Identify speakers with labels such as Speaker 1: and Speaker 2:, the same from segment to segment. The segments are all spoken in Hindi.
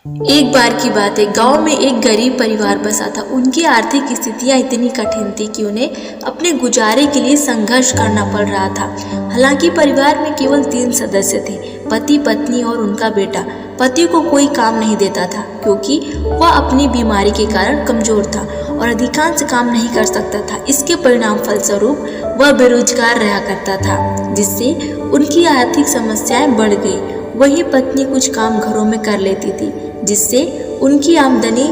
Speaker 1: एक बार की बात है, गांव में एक गरीब परिवार बसा था। उनकी आर्थिक स्थितियां इतनी कठिन थी कि उन्हें अपने गुजारे के लिए संघर्ष करना पड़ रहा था। हालांकि परिवार में केवल 3 सदस्य थे, पति, पत्नी और उनका बेटा। पति को कोई काम नहीं देता था क्योंकि वह अपनी बीमारी के कारण कमजोर था और अधिकांश काम नहीं कर सकता था। इसके परिणाम फलस्वरूप वह बेरोजगार रहा करता था, जिससे उनकी आर्थिक समस्याएं बढ़ गई। वही पत्नी कुछ काम घरों में कर लेती थी, जिससे उनकी आमदनी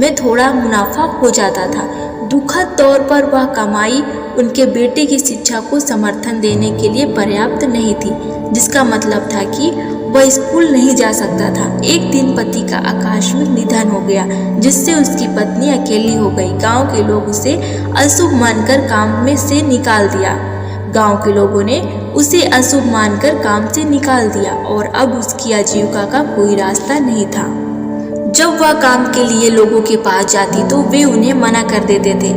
Speaker 1: में थोड़ा मुनाफा हो जाता था। दुखद तौर पर वह कमाई उनके बेटे की शिक्षा को समर्थन देने के लिए पर्याप्त नहीं थी, जिसका मतलब था कि वह स्कूल नहीं जा सकता था। एक दिन पति का आकस्मिक निधन हो गया, जिससे उसकी पत्नी अकेली हो गई। गांव के लोग उसे अशुभ मानकर काम में से निकाल दिया। गांव के लोगों ने उसे अशुभ मानकर काम से निकाल दिया और अब उसकी आजीविका का कोई रास्ता नहीं था। जब वह काम के लिए लोगों के पास जाती तो वे उन्हें मना कर देते थे।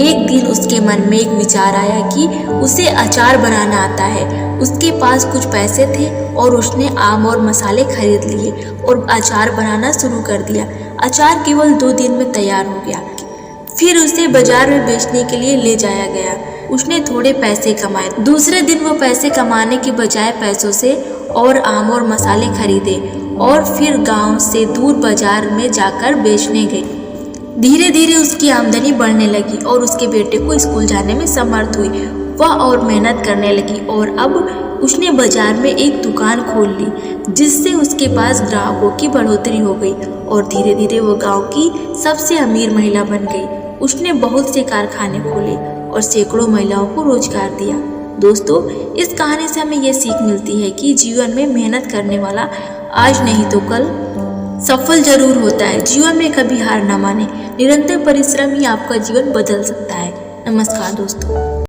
Speaker 1: एक दिन उसके मन में एक विचार आया कि उसे अचार बनाना आता है। उसके पास कुछ पैसे थे और उसने आम और मसाले खरीद लिए और अचार बनाना शुरू कर दिया। अचार केवल 2 दिन में तैयार हो गया। फिर उसे बाजार में बेचने के लिए ले जाया गया। उसने थोड़े पैसे कमाए। दूसरे दिन वो पैसे कमाने के बजाय पैसों से और आम और मसाले खरीदे और फिर गांव से दूर बाजार में जाकर बेचने गई। धीरे धीरे उसकी आमदनी बढ़ने लगी और उसके बेटे को स्कूल जाने में समर्थ हुई। वह और मेहनत करने लगी और अब उसने बाजार में एक दुकान खोल ली, जिससे उसके पास ग्राहकों की बढ़ोतरी हो गई और धीरे धीरे वो गांव की सबसे अमीर महिला बन गई। उसने बहुत से कारखाने खोले और सैकड़ों महिलाओं को रोजगार दिया। दोस्तों, इस कहानी से हमें यह सीख मिलती है कि जीवन में मेहनत करने वाला आज नहीं तो कल सफल जरूर होता है। जीवन में कभी हार ना माने। निरंतर परिश्रम ही आपका जीवन बदल सकता है। नमस्कार दोस्तों।